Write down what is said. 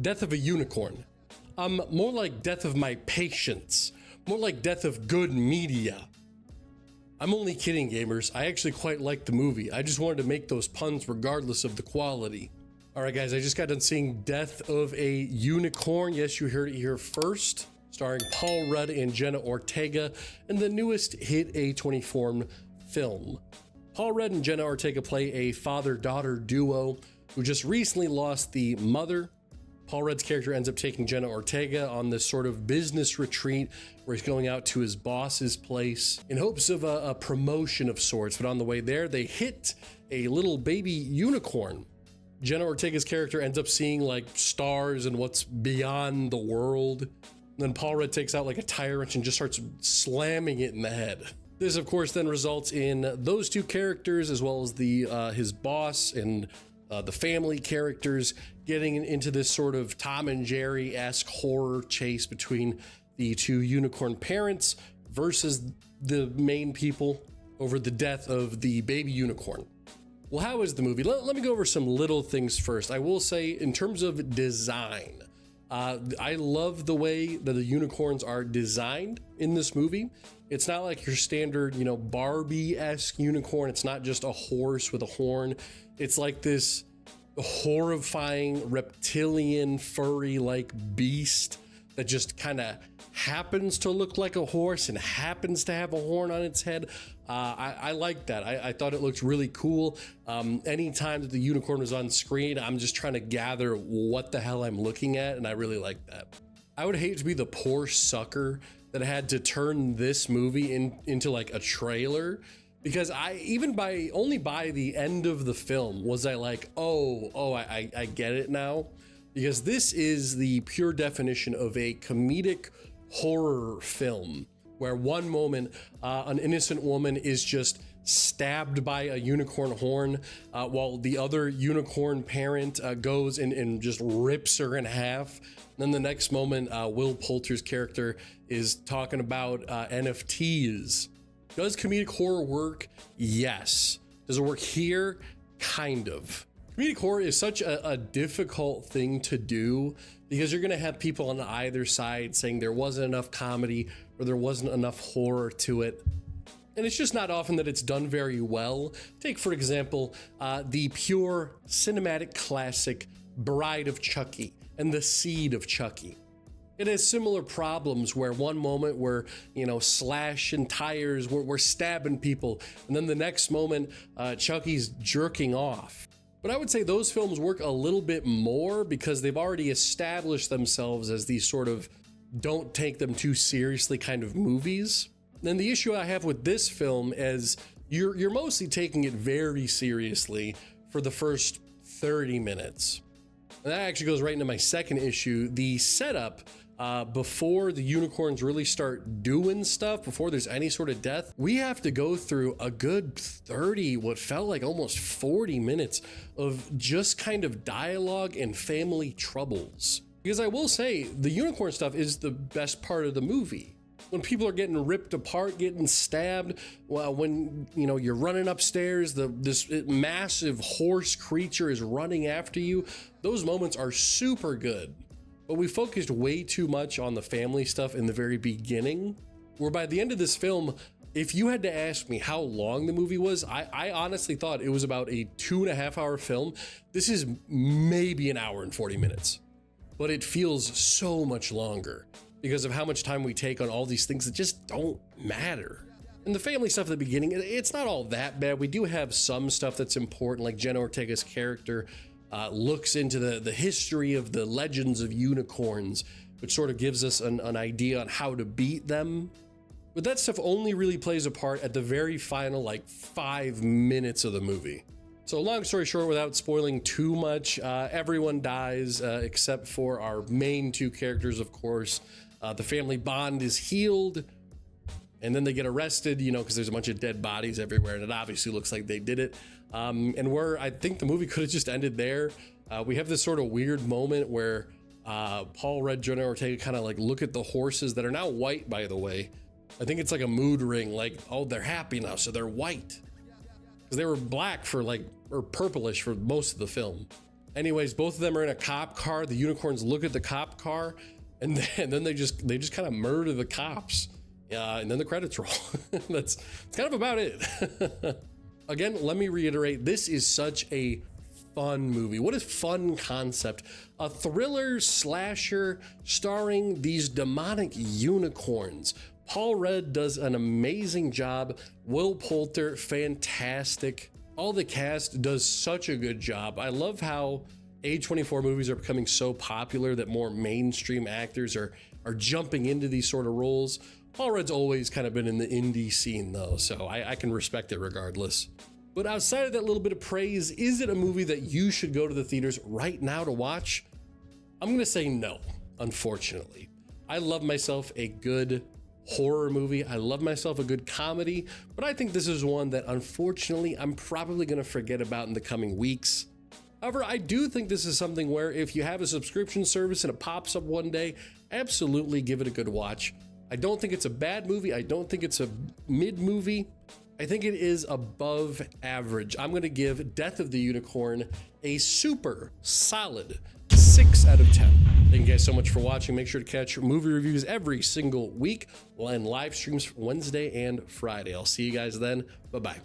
Death of a unicorn. More like death of my patience. More like death of good media. I'm only kidding, gamers. I actually quite liked the movie. I just wanted to make those puns regardless of the quality. All right, guys, I just got done seeing Death of a Unicorn. Yes, you heard it here first. Starring Paul Rudd and Jenna Ortega in the newest hit A24 film. Paul Rudd and Jenna Ortega play a father-daughter duo who just recently lost the mother. Paul Rudd's character ends up taking Jenna Ortega on this sort of business retreat where he's going out to his boss's place in hopes of a promotion of sorts. But on the way there, they hit a little baby unicorn. Jenna Ortega's character ends up seeing like stars and what's beyond the world. And then Paul Rudd takes out like a tire wrench and just starts slamming it in the head. This, of course, then results in those two characters as well as the his boss and the family characters getting into this sort of Tom and Jerry-esque horror chase between the two unicorn parents versus the main people over the death of the baby unicorn. Well, how is the movie? Let me go over some little things first. I will say, in terms of design, I love the way that the unicorns are designed in this movie. It's not like your standard, Barbie-esque unicorn. It's not just a horse with a horn. It's like this horrifying reptilian furry-like beast that just kind of happens to look like a horse and happens to have a horn on its head. I like that. I thought it looked really cool. Anytime that the unicorn was on screen, I'm just trying to gather what the hell I'm looking at, and I really like that. I would hate to be the poor sucker that had to turn this movie into like a trailer, because only by the end of the film was I like, I get it now. Because this is the pure definition of a comedic horror film, where one moment an innocent woman is just stabbed by a unicorn horn, while the other unicorn parent goes and just rips her in half. And then the next moment, Will Poulter's character is talking about NFTs. Does comedic horror work? Yes. Does it work here? Kind of. Comedic horror is such a difficult thing to do because you're going to have people on either side saying there wasn't enough comedy or there wasn't enough horror to it. And it's just not often that it's done very well. Take, for example, the pure cinematic classic Bride of Chucky and The Seed of Chucky. It has similar problems where one moment we're, slashing tires, we're stabbing people, and then the next moment Chucky's jerking off. But I would say those films work a little bit more because they've already established themselves as these sort of don't take them too seriously kind of movies. And the issue I have with this film is you're mostly taking it very seriously for the first 30 minutes. And that actually goes right into my second issue. The setup before the unicorns really start doing stuff, before there's any sort of death, we have to go through a good 30, what felt like almost 40 minutes of just kind of dialogue and family troubles. Because I will say the unicorn stuff is the best part of the movie. When people are getting ripped apart, getting stabbed, well, when you're running upstairs, this massive horse creature is running after you, those moments are super good. But we focused way too much on the family stuff in the very beginning, where by the end of this film, if you had to ask me how long the movie was, I honestly thought it was about a 2.5 hour film. This is maybe an hour and 40 minutes, but it feels so much longer because of how much time we take on all these things that just don't matter. And the family stuff at the beginning, it's not all that bad. We do have some stuff that's important, like Jenna Ortega's character looks into the history of the legends of unicorns, which sort of gives us an idea on how to beat them. But that stuff only really plays a part at the very final 5 minutes of the movie. So long story short, without spoiling too much, everyone dies except for our main two characters, of course. The family bond is healed, and then they get arrested, because there's a bunch of dead bodies everywhere, and it obviously looks like they did it. And where I think the movie could have just ended there, we have this sort of weird moment where Paul Rudd, Jenna Ortega kind of look at the horses that are now white, by the way. I think it's like a mood ring, they're happy now, so they're white. Because they were black or purplish for most of the film. Anyways, both of them are in a cop car. The unicorns look at the cop car, and then they just kind of murder the cops. And then the credits roll. That's kind of about it. Again, let me reiterate, this is such a fun movie. What a fun concept. A thriller slasher starring these demonic unicorns. Paul Rudd does an amazing job. Will Poulter, fantastic. All the cast does such a good job. I love how A24 movies are becoming so popular that more mainstream actors are jumping into these sort of roles. Paul Rudd's always kind of been in the indie scene though, so I can respect it regardless. But outside of that little bit of praise, is it a movie that you should go to the theaters right now to watch? I'm gonna say no, unfortunately. I love myself a good horror movie. I love myself a good comedy, but I think this is one that unfortunately I'm probably gonna forget about in the coming weeks. However, I do think this is something where if you have a subscription service and it pops up one day, absolutely give it a good watch. I don't think it's a bad movie. I don't think it's a mid movie. I think it is above average. I'm gonna give Death of the Unicorn a super solid 6 out of 10. Thank you guys so much for watching. Make sure to catch movie reviews every single week and live streams Wednesday and Friday. I'll see you guys then. Bye-bye.